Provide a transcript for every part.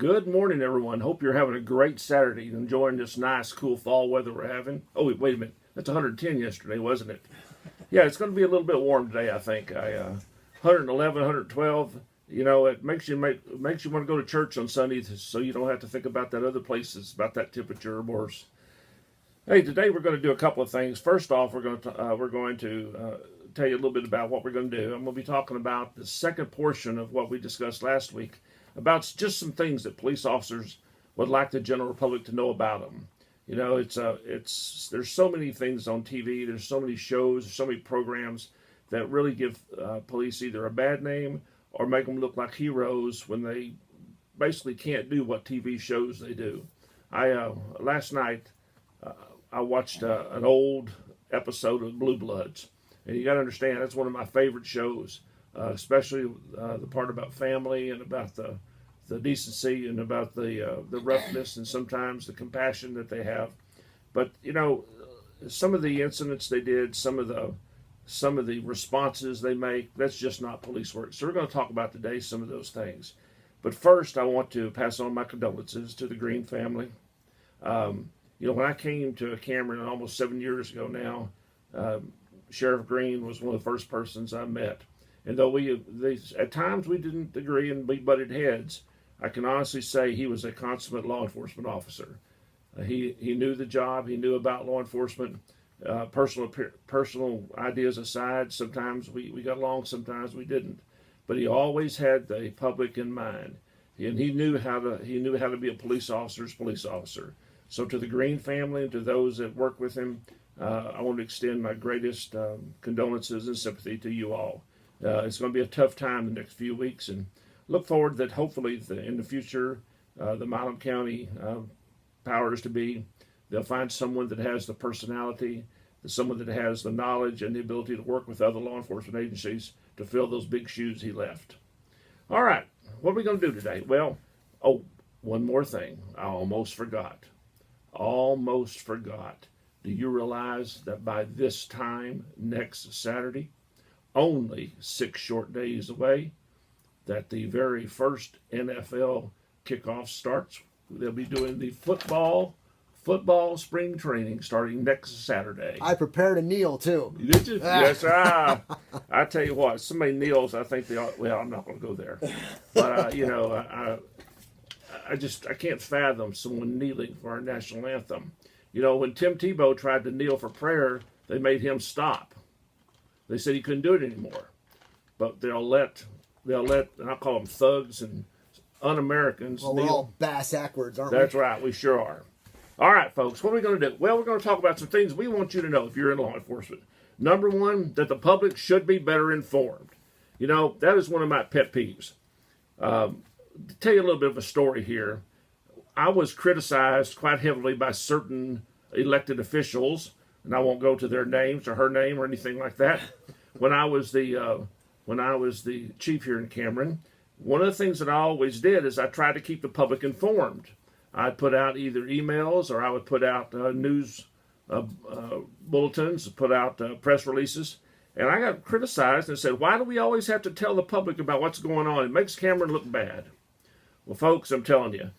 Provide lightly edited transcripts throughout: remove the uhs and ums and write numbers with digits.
Good morning, everyone. Hope you're having a great Saturday, enjoying this nice, cool fall weather we're having. Oh, wait a minute. That's 110 yesterday, wasn't it? Yeah, it's going to be a little bit warm today, I think. 111, 112. You know, it makes you want to go to church on Sunday, so you don't have to think about that other places about that temperature or worse. Hey, today we're going to do a couple of things. First off, we're going to tell you a little bit about what we're going to do. I'm going to be talking about the second portion of what we discussed last week, about just some things that police officers would like the general public to know about them. You know, there's so many things on TV, there's so many shows, there's so many programs that really give police either a bad name or make them look like heroes when they basically can't do what TV shows they do. Last night I watched an old episode of Blue Bloods, and you got to understand that's one of my favorite shows. Especially the part about family and about the decency and about the roughness and sometimes the compassion that they have. But you know, some of the incidents they did, some of the responses they make, that's just not police work. So we're going to talk about today some of those things. But first, I want to pass on my condolences to the Green family. You know, when I came to Cameron almost 7 years ago now, Sheriff Green was one of the first persons I met. And though at times we didn't agree and we butted heads, I can honestly say he was a consummate law enforcement officer. He knew the job. He knew about law enforcement. Personal ideas aside, sometimes we got along, sometimes we didn't. But he always had the public in mind, and he knew how to be a police officer's police officer. So to the Green family and to those that work with him, I want to extend my greatest condolences and sympathy to you all. It's going to be a tough time the next few weeks, and look forward that hopefully in the future, the Milam County powers to be, they'll find someone that has the personality, someone that has the knowledge and the ability to work with other law enforcement agencies to fill those big shoes he left. All right, what are we going to do today? Well, one more thing. I almost forgot. Do you realize that by this time next Saturday, only 6 short days away, that the very first NFL kickoff starts? They'll be doing the football spring training starting next Saturday. I prepared a kneel too. Did you? Yes, I tell you what, somebody kneels, I think they ought. Well, I'm not going to go there, but you know, I can't fathom someone kneeling for our national anthem. You know, when Tim Tebow tried to kneel for prayer, they made him stop. They said he couldn't do it anymore. But they'll let, and I call them thugs and un-Americans. Well, we're all bass-ackwards, aren't we? That's right, we sure are. All right, folks, what are we going to do? Well, we're going to talk about some things we want you to know if you're in law enforcement. Number one, that the public should be better informed. You know, that is one of my pet peeves. To tell you a little bit of a story here, I was criticized quite heavily by certain elected officials, and I won't go to their names or her name or anything like that. When I was the chief here in Cameron, one of the things that I always did is I tried to keep the public informed. I'd put out either emails or I would put out news bulletins, put out press releases, and I got criticized and said, "Why do we always have to tell the public about what's going on? It makes Cameron look bad." Well, folks, I'm telling you,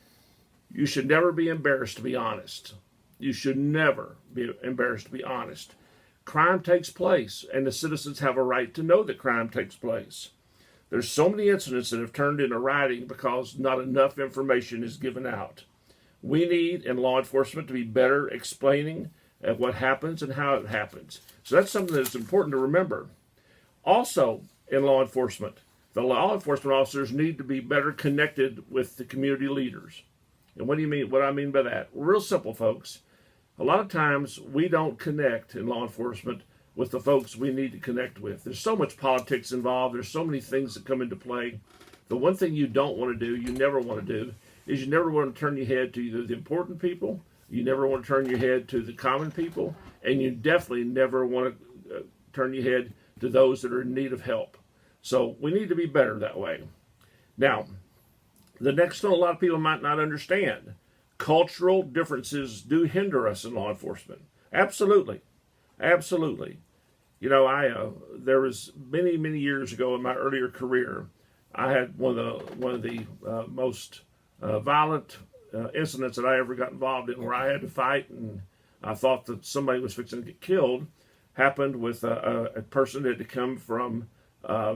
you should never be embarrassed to be honest. You should never be embarrassed to be honest. Crime takes place, and the citizens have a right to know that crime takes place. There's so many incidents that have turned into rioting because not enough information is given out. We need, in law enforcement, to be better explaining what happens and how it happens. So that's something that's important to remember. Also, in law enforcement, the law enforcement officers need to be better connected with the community leaders. And what do you mean? What I mean by that? Real simple, folks. A lot of times we don't connect in law enforcement with the folks we need to connect with. There's so much politics involved. There's so many things that come into play. The one thing you don't want to do, you never want to do, is you never want to turn your head to either the important people, you never want to turn your head to the common people, and you definitely never want to turn your head to those that are in need of help. So we need to be better that way. Now, the next thing a lot of people might not understand, cultural differences do hinder us in law enforcement. Absolutely. Absolutely. You know, there was many years ago in my earlier career, I had one of the most violent incidents that I ever got involved in where I had to fight and I thought that somebody was fixing to get killed happened with a person that had come from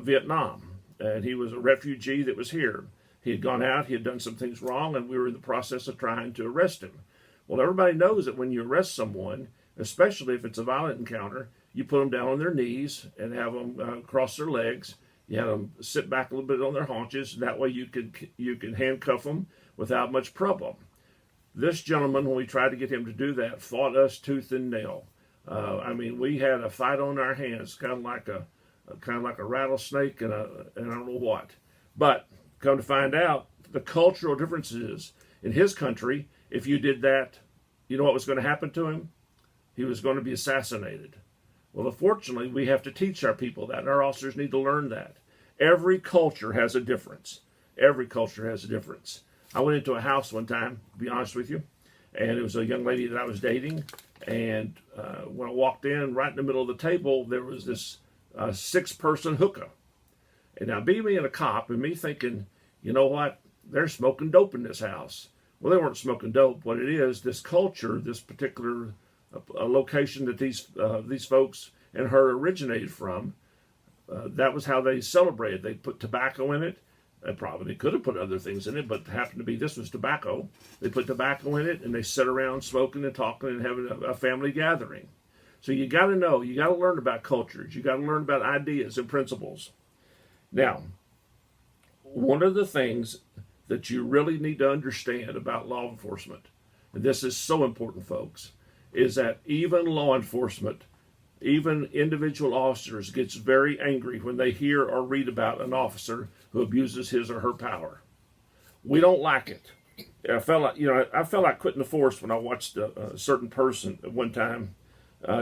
Vietnam. And he was a refugee that was here. He had gone out, he had done some things wrong, and we were in the process of trying to arrest him. Well, everybody knows that when you arrest someone, especially if it's a violent encounter, you put them down on their knees and have them cross their legs. You have them sit back a little bit on their haunches. And that way you can handcuff them without much problem. This gentleman, when we tried to get him to do that, fought us tooth and nail. I mean, we had a fight on our hands, kind of like a rattlesnake and I don't know what. But come to find out, the cultural differences in his country, if you did that, you know what was going to happen to him? He was going to be assassinated. Well, unfortunately, we have to teach our people that, and our officers need to learn that. Every culture has a difference. Every culture has a difference. I went into a house one time, to be honest with you, and it was a young lady that I was dating, and when I walked in, right in the middle of the table, there was this 6-person hookah. And now, me being a cop, and me thinking, you know what, they're smoking dope in this house. Well, they weren't smoking dope. What it is, this culture, this particular location that these folks and her originated from, that was how they celebrated. They put tobacco in it. They could have put other things in it, but it happened to be this was tobacco. They put tobacco in it, and they sit around smoking and talking and having a family gathering. So you got to know, you got to learn about cultures. You got to learn about ideas and principles. Now, one of the things that you really need to understand about law enforcement, and this is so important, folks, is that even law enforcement, even individual officers, gets very angry when they hear or read about an officer who abuses his or her power. We don't like it. I felt like quitting the force when I watched a certain person at one time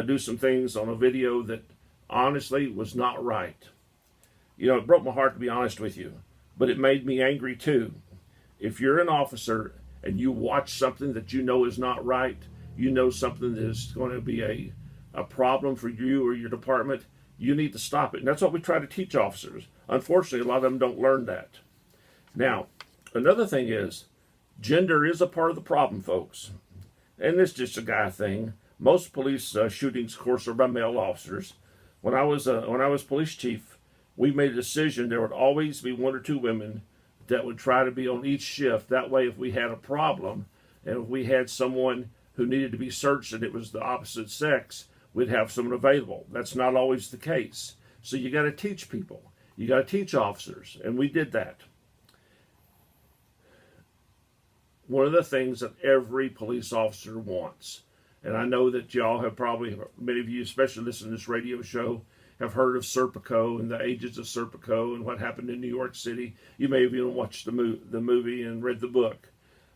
do some things on a video that honestly was not right. It broke my heart, to be honest with you, but it made me angry too. If you're an officer and you watch something that you know is not right, you know something that is going to be a problem for you or your department, you need to stop it. And that's what we try to teach officers. Unfortunately, a lot of them don't learn that. Now, another thing is, gender is a part of the problem, folks. And it's just a guy thing. Most police shootings, of course, are by male officers. When I was police chief, we made a decision there would always be 1 or 2 women that would try to be on each shift. That way, if we had a problem and if we had someone who needed to be searched and it was the opposite sex, we'd have someone available. That's not always the case. So you got to teach people. You got to teach officers, and we did that. One of the things that every police officer wants, and I know that y'all have probably, many of you, especially listening to this radio show, have heard of Serpico and the agents of Serpico and what happened in New York City. You may have even watched the movie and read the book.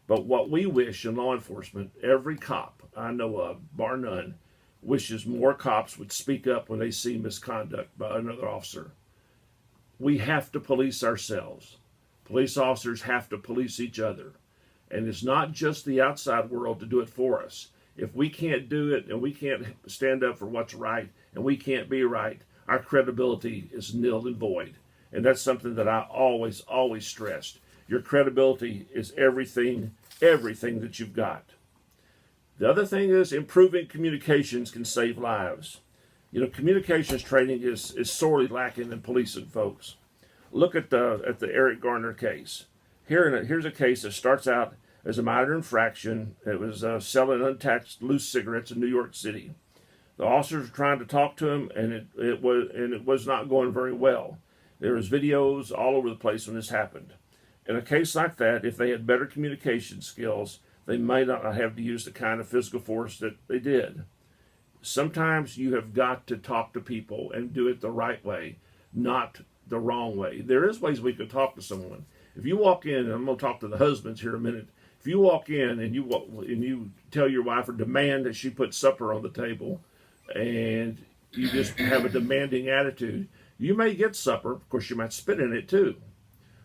But what we wish in law enforcement, every cop I know of, bar none, wishes more cops would speak up when they see misconduct by another officer. We have to police ourselves. Police officers have to police each other. And it's not just the outside world to do it for us. If we can't do it and we can't stand up for what's right and we can't be right, our credibility is nil and void. And that's something that I always stressed. Your credibility is everything that you've got. The other thing is improving communications can save lives. Communications training is sorely lacking in policing, folks. Look at the Eric Garner case. Here's a case that starts out as a minor infraction. It was selling untaxed loose cigarettes in New York City. The officers were trying to talk to him, and it was not going very well. There was videos all over the place when this happened. In a case like that, if they had better communication skills, they might not have to use the kind of physical force that they did. Sometimes you have got to talk to people and do it the right way, not the wrong way. There is ways we could talk to someone. If you walk in, and I'm going to talk to the husbands here in a minute. If you walk in and you tell your wife or demand that she put supper on the table, and you just have a demanding attitude, you may get supper. Of course, you might spit in it too.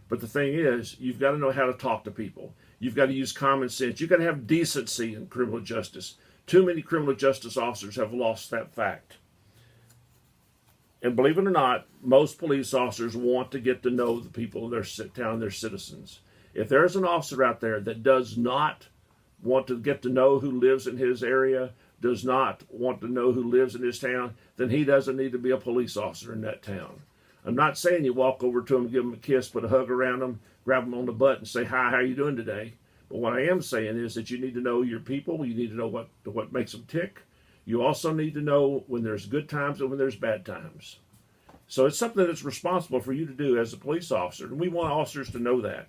But the thing is, you've got to know how to talk to people. You've got to use common sense. You've got to have decency in criminal justice. Too many criminal justice officers have lost that fact. And believe it or not, most police officers want to get to know the people in their town, their citizens. If there's an officer out there that does not want to get to know who lives in his area, does not want to know who lives in his town, then he doesn't need to be a police officer in that town. I'm not saying you walk over to him, give him a kiss, put a hug around him, grab him on the butt and say, hi, how are you doing today? But what I am saying is that you need to know your people. You need to know what makes them tick. You also need to know when there's good times and when there's bad times. So it's something that's responsible for you to do as a police officer. And we want officers to know that.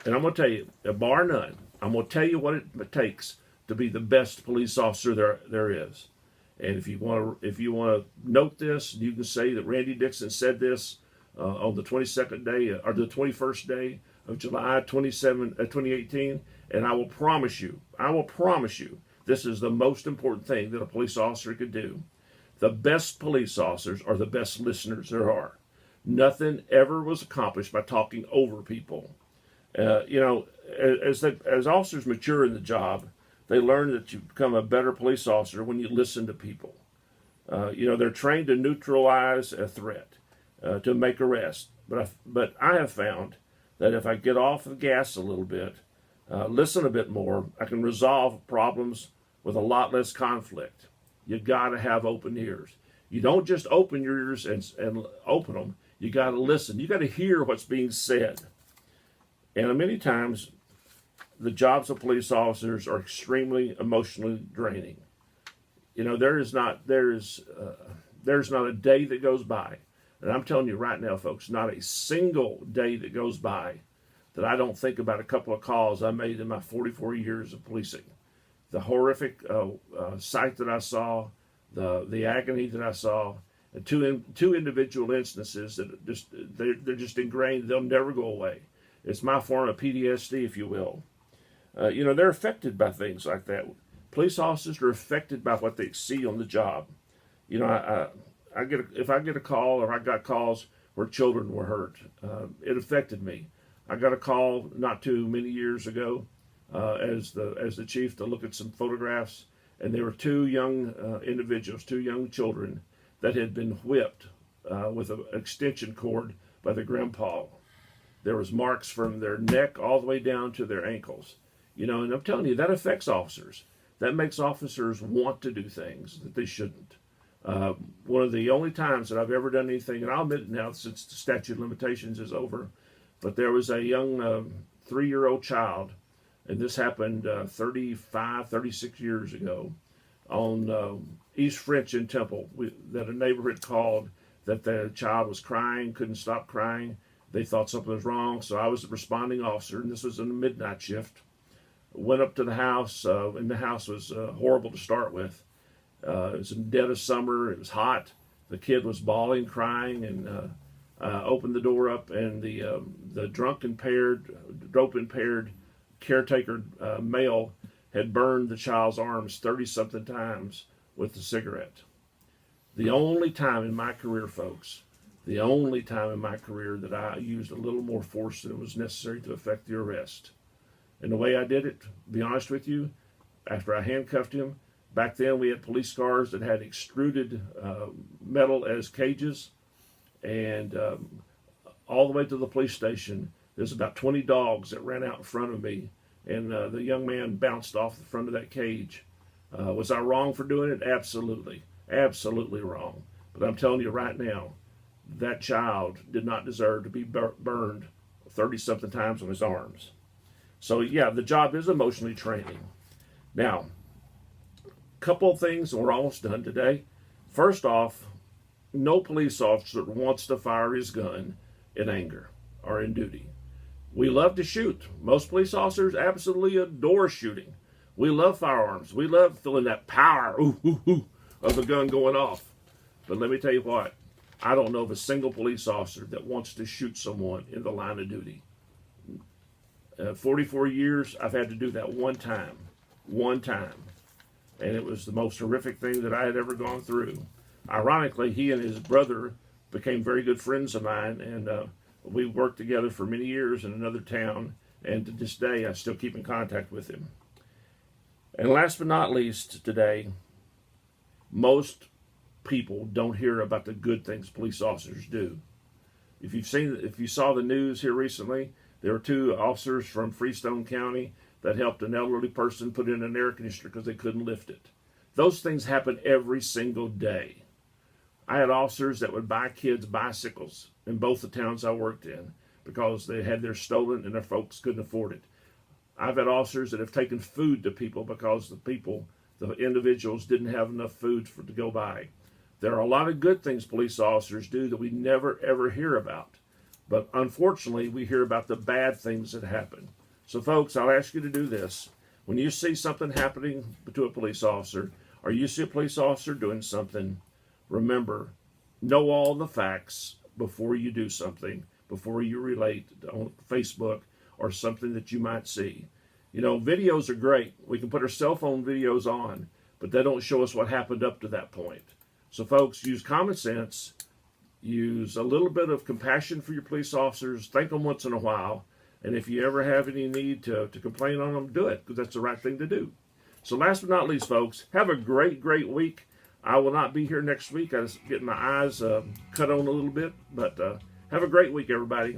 And I'm going to tell you, bar none, I'm going to tell you what it takes to be the best police officer there is. And if you want to note this, you can say that Randy Dixon said this on the 22nd day or the 21st day of July 2018. And I will promise you, this is the most important thing that a police officer could do. The best police officers are the best listeners there are. Nothing ever was accomplished by talking over people. As officers mature in the job, they learn that you become a better police officer when you listen to people. They're trained to neutralize a threat, to make arrests. But I have found that if I get off the gas a little bit, listen a bit more, I can resolve problems with a lot less conflict. You got to have open ears. You don't just open your ears and open them. You got to listen. You got to hear what's being said. And many times, the jobs of police officers are extremely emotionally draining. There is not a day that goes by, and I'm telling you right now, folks, not a single day that goes by that I don't think about a couple of calls I made in my 44 years of policing. The horrific sight that I saw, the agony that I saw, and two individual instances that they're just ingrained. They'll never go away. It's my form of PTSD, if you will. They're affected by things like that. Police officers are affected by what they see on the job. If I get a call, or I got calls where children were hurt, it affected me. I got a call not too many years ago as the chief to look at some photographs, and there were two young individuals, two young children that had been whipped with an extension cord by their grandpa. There was marks from their neck all the way down to their ankles. And I'm telling you, that affects officers. That makes officers want to do things that they shouldn't. One of the only times that I've ever done anything, and I'll admit it now since the statute of limitations is over, but there was a young 3-year-old child, and this happened 36 years ago on East French in Temple, that a neighbor had called that the child was crying, couldn't stop crying. They thought something was wrong, so I was the responding officer, and this was in the midnight shift. Went up to the house, and the house was horrible to start with. It was in the dead of summer. It was hot. The kid was bawling, crying, and opened the door up, and the dope-impaired caretaker male had burned the child's arms 30-something times with the cigarette. The only time in my career, folks, that I used a little more force than was necessary to effect the arrest. And the way I did it, to be honest with you, after I handcuffed him, back then we had police cars that had extruded metal as cages, and all the way to the police station, there's about 20 dogs that ran out in front of me, and the young man bounced off the front of that cage. Was I wrong for doing it? Absolutely. Absolutely wrong. But I'm telling you right now, that child did not deserve to be burned 30-something times on his arms. So yeah, the job is emotionally training. Now, a couple of things, and we're almost done today. First off, no police officer wants to fire his gun in anger or in duty. We love to shoot. Most police officers absolutely adore shooting. We love firearms. We love feeling that power of the gun going off. But let me tell you what, I don't know of a single police officer that wants to shoot someone in the line of duty. 44 years, I've had to do that one time. And it was the most horrific thing that I had ever gone through. Ironically, he and his brother became very good friends of mine, and we worked together for many years in another town, and to this day, I still keep in contact with him. And last but not least today, most people don't hear about the good things police officers do. If you saw the news here recently, there were 2 officers from Freestone County that helped an elderly person put in an air conditioner because they couldn't lift it. Those things happen every single day. I had officers that would buy kids bicycles in both the towns I worked in because they had theirs stolen and their folks couldn't afford it. I've had officers that have taken food to people because the individuals didn't have enough food to go buy. There are a lot of good things police officers do that we never ever hear about. But unfortunately, we hear about the bad things that happen. So folks, I'll ask you to do this. When you see something happening to a police officer, or you see a police officer doing something, remember, know all the facts before you do something, before you relate on Facebook or something that you might see. You know, videos are great. We can put our cell phone videos on, but they don't show us what happened up to that point. So folks, use common sense, use a little bit of compassion for your police officers, thank them once in a while, and if you ever have any need to complain on them, do it, because that's the right thing to do. So last but not least, folks, have a great week. I will not be here next week. I was getting my eyes cut on a little bit, but have a great week, everybody.